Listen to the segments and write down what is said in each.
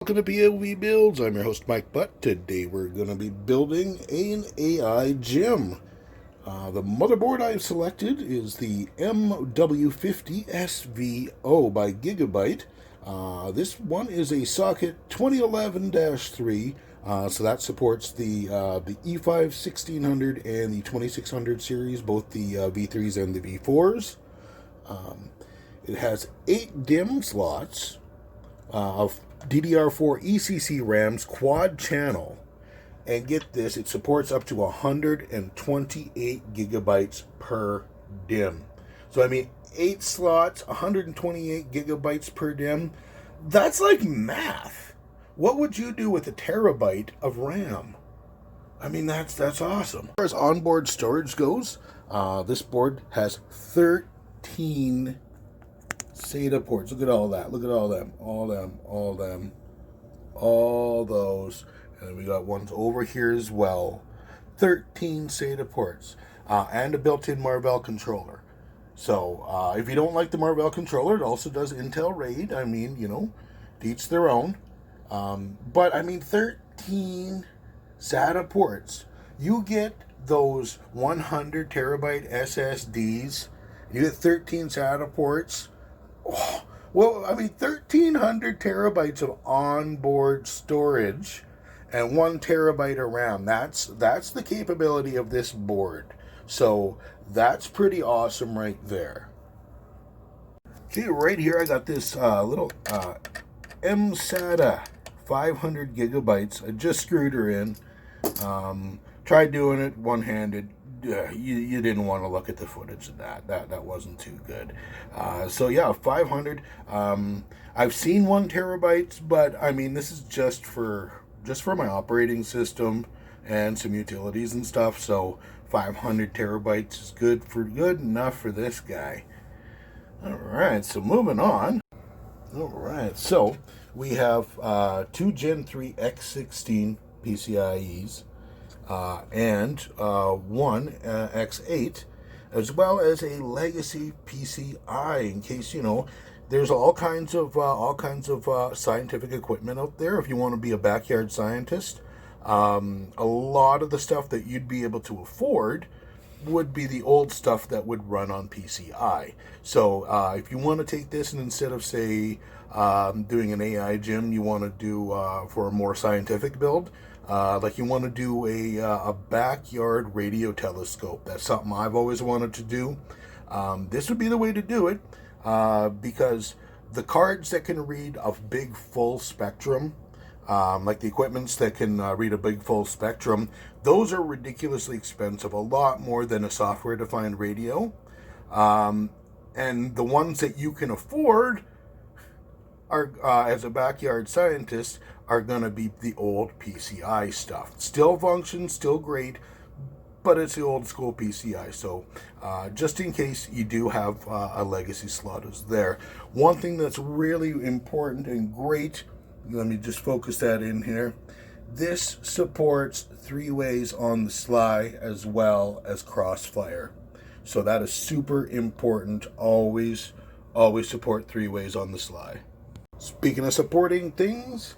Welcome to POV Builds. I'm your host Mike Butt. Today we're going to be building an AI gym. The motherboard I've selected is the MW50 SVO by Gigabyte. This one is a socket 2011-3, so that supports the E5 1600 and the 2600 series, both the V3s and the V4s. It has 8 DIMM slots of DDR4 ECC RAMs quad channel, and get this, it supports up to 128 gigabytes per DIMM. So I mean, 8 slots, 128 gigabytes per DIMM. That's like math. What would you do with a terabyte of RAM? I mean, that's awesome. As far as onboard storage goes, this board has 13 SATA ports. Look at all that. Look at all them. All those. And we got ones over here as well. 13 SATA ports. And a built-in Marvell controller. So, if you don't like the Marvell controller, it also does Intel RAID. I mean, you know, to each their own. But, I mean, 13 SATA ports. You get those 100 terabyte SSDs. You get 13 SATA ports. Oh, well, I mean, 1,300 terabytes of onboard storage and 1 terabyte of RAM. That's the capability of this board. So that's pretty awesome right there. Okay, right here I got this little MSATA 500 gigabytes. I just screwed her in. Tried doing it one-handed. You didn't want to look at the footage of that. That wasn't too good. So yeah, 500. I've seen 1 terabyte, but I mean, this is just for my operating system and some utilities and stuff. So 500 terabytes is good enough for this guy. All right, so moving on. All right, so we have 2 Gen 3 X16 PCIe's. And 1 X8, as well as a legacy PCI. In case you know, there's all kinds of scientific equipment out there. If you want to be a backyard scientist, a lot of the stuff that you'd be able to afford would be the old stuff that would run on PCI. So if you want to take this and instead of say doing an AI gym, you want to do for a more scientific build. Like you want to do a backyard radio telescope. That's something I've always wanted to do. This would be the way to do it because the cards that can read a big full spectrum, like the equipments that can read a big full spectrum, those are ridiculously expensive, a lot more than a software-defined radio. And the ones that you can afford are, as a backyard scientist, are going to be the old PCI stuff. Still functions, still great, but it's the old school PCI. So just in case you do have a legacy slot is there. One thing that's really important and great, let me just focus that in here. This supports 3 ways on the sly as well as crossfire. So that is super important. Always support 3 ways on the sly. Speaking of supporting things,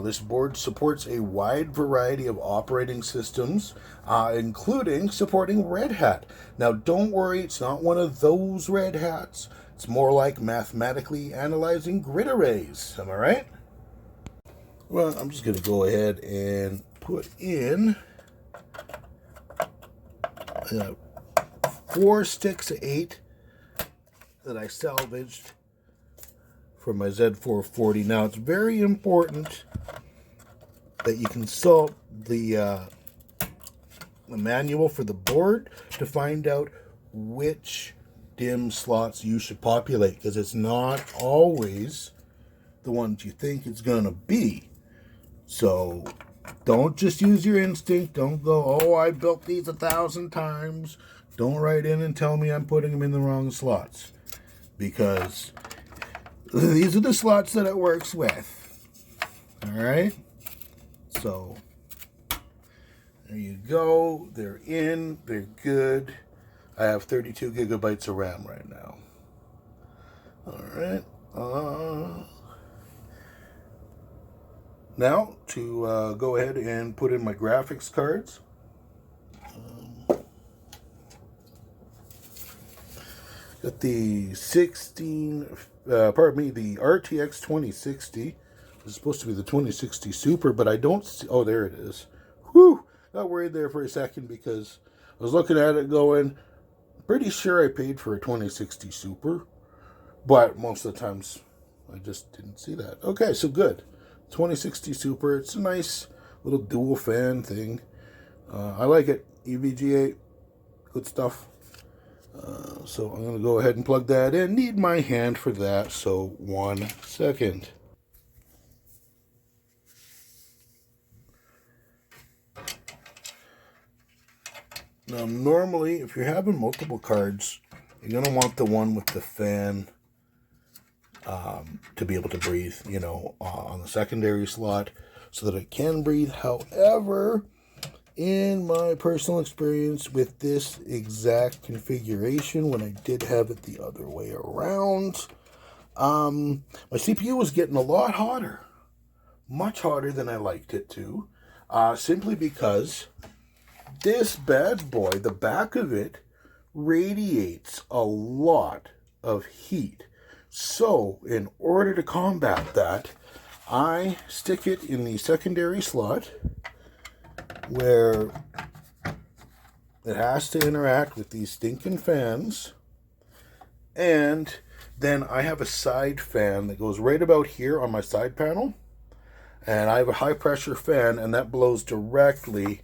this board supports a wide variety of operating systems, including supporting Red Hat. Now, don't worry, it's not one of those Red Hats. It's more like mathematically analyzing grid arrays. Am I right? Well, I'm just going to go ahead and put in 4 sticks of 8 that I salvaged from my Z440. Now, it's very important that you consult the manual for the board to find out which DIMM slots you should populate, because it's not always the ones you think it's going to be. So don't just use your instinct. Don't go, oh, I built these 1,000 times. Don't write in and tell me I'm putting them in the wrong slots, because these are the slots that it works with. All right. So there you go. They're in. They're good. I have 32 gigabytes of RAM right now. All right. Now to go ahead and put in my graphics cards. Got the the RTX 2060. It's supposed to be the 2060 Super, but I don't see, oh, there it is. Whew, got worried there for a second because I was looking at it going, pretty sure I paid for a 2060 Super, but most of the times I just didn't see that. Okay, so good. 2060 Super, it's a nice little dual fan thing. I like it. EVGA, good stuff. So I'm going to go ahead and plug that in. Need my hand for that, so 1 second. Now, normally, if you're having multiple cards, you're going to want the one with the fan to be able to breathe, on the secondary slot so that it can breathe. However, in my personal experience with this exact configuration, when I did have it the other way around, my CPU was getting a lot hotter. Much hotter than I liked it to. Simply because this bad boy, the back of it, radiates a lot of heat. So, in order to combat that, I stick it in the secondary slot where it has to interact with these stinking fans. And then I have a side fan that goes right about here on my side panel. And I have a high pressure fan, and that blows directly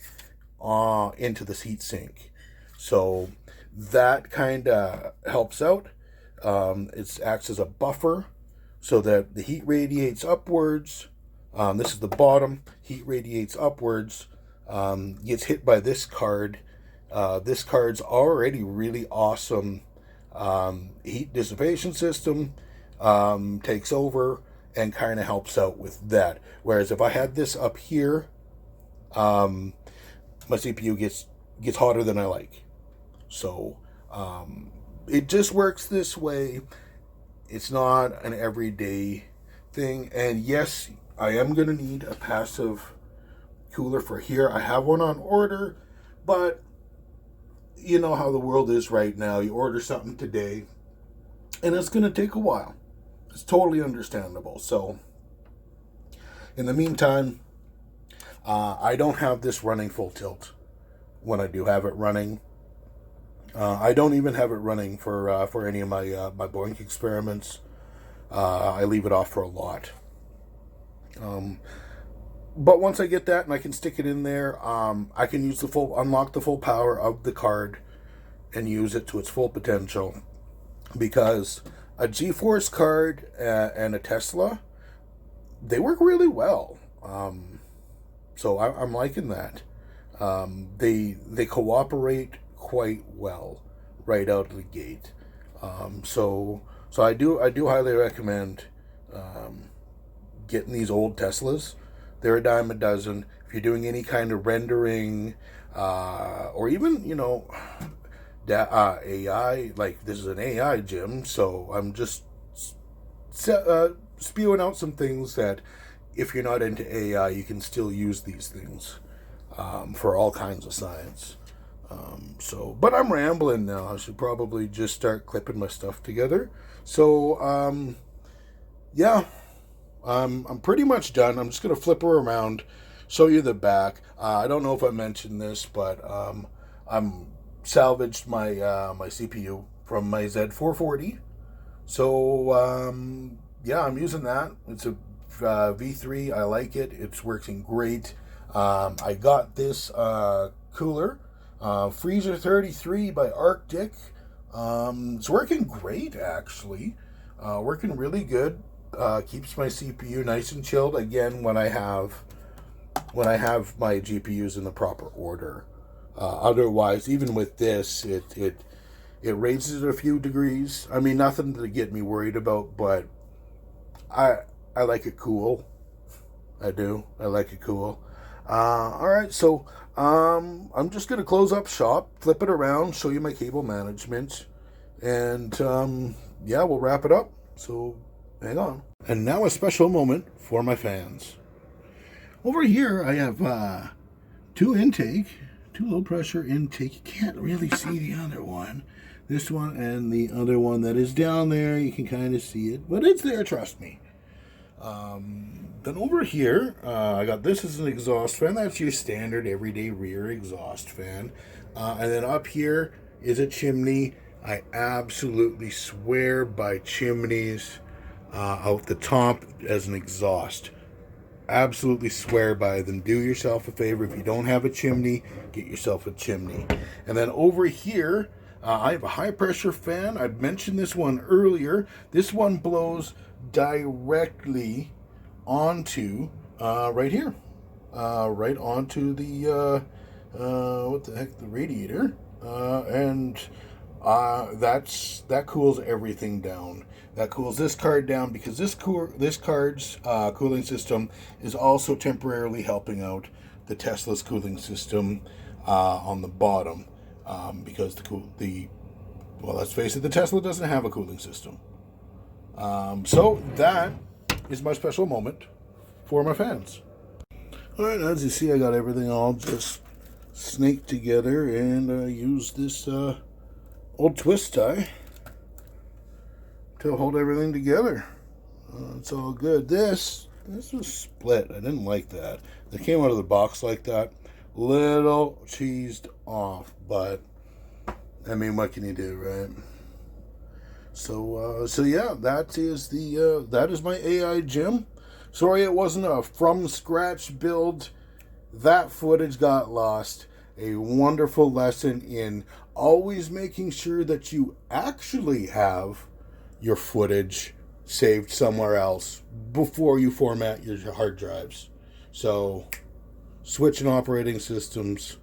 into this heat sink. So that kind of helps out. It acts as a buffer so that the heat radiates upwards. This is the bottom. Heat radiates upwards. Gets hit by this card. This card's already really awesome heat dissipation system. Takes over and kind of helps out with that. Whereas if I had this up here, my CPU gets hotter than I like. So it just works this way. It's not an everyday thing. And yes, I am going to need a passive cooler for here. I have one on order, but you know how the world is right now. You order something today, and it's going to take a while. It's totally understandable. So in the meantime, I don't have this running full tilt when I do have it running. I don't even have it running for any of my Boink experiments. I leave it off for a lot. But once I get that and I can stick it in there, I can unlock the full power of the card and use it to its full potential. Because a GeForce card and a Tesla, they work really well. So I'm liking that. They cooperate quite well right out of the gate. So I do highly recommend getting these old Teslas. They're a dime a dozen. If you're doing any kind of rendering, or even AI, like this is an AI gym, so I'm just spewing out some things that if you're not into AI, you can still use these things for all kinds of science. But I'm rambling now. I should probably just start clipping my stuff together. So, yeah, I'm pretty much done. I'm just going to flip her around, show you the back. I don't know if I mentioned this, but I'm salvaged my my CPU from my Z440. So, yeah, I'm using that. It's a V3. I like it. It's working great. I got this cooler, Freezer 33 by Arctic. It's working great, actually. Working really good. Keeps my CPU nice and chilled. Again, when I have my GPUs in the proper order. Otherwise, even with this, it raises it a few degrees. I mean, nothing to get me worried about, but I like it cool. I do. I like it cool. All right, so I'm just gonna close up shop, flip it around, show you my cable management, and yeah, we'll wrap it up. So hang on. And now a special moment for my fans. Over here, I have two low pressure intake. You can't really see the other one. This one and the other one that is down there. You can kind of see it, but it's there, trust me. Then over here, I got this as an exhaust fan. That's your standard everyday rear exhaust fan. And then up here is a chimney. I absolutely swear by chimneys out the top as an exhaust. Absolutely swear by them. Do yourself a favor. If you don't have a chimney, get yourself a chimney. And then over here, I have a high pressure fan. I mentioned this one earlier. This one blows directly onto right here, right onto the what the heck, the radiator, and that cools everything down. That cools this card down because this card's cooling system is also temporarily helping out the Tesla's cooling system on the bottom, because well, let's face it, the Tesla doesn't have a cooling system. So that is my special moment for my fans. All right, as you see, I got everything all just snaked together, and I used this old twist tie to hold everything together. It's all good. This was split. I didn't like that. It came out of the box like that. Little cheesed off, but I mean, what can you do, right? So yeah, that is my AI gym. Sorry it wasn't a from scratch build. That footage got lost. A wonderful lesson in always making sure that you actually have your footage saved somewhere else before you format your hard drives. So switching operating systems,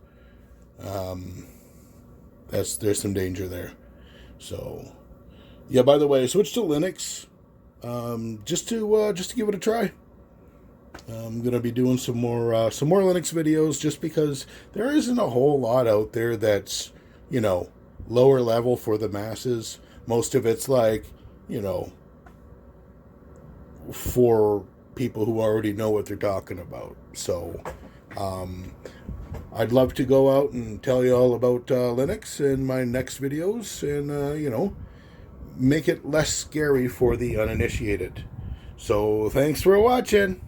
there's some danger there. So yeah, by the way, I switched to Linux just to give it a try. I'm gonna be doing some more Linux videos, just because there isn't a whole lot out there that's, lower level for the masses. Most of it's like, for people who already know what they're talking about. So I'd love to go out and tell you all about Linux in my next videos, and make it less scary for the uninitiated. So thanks for watching.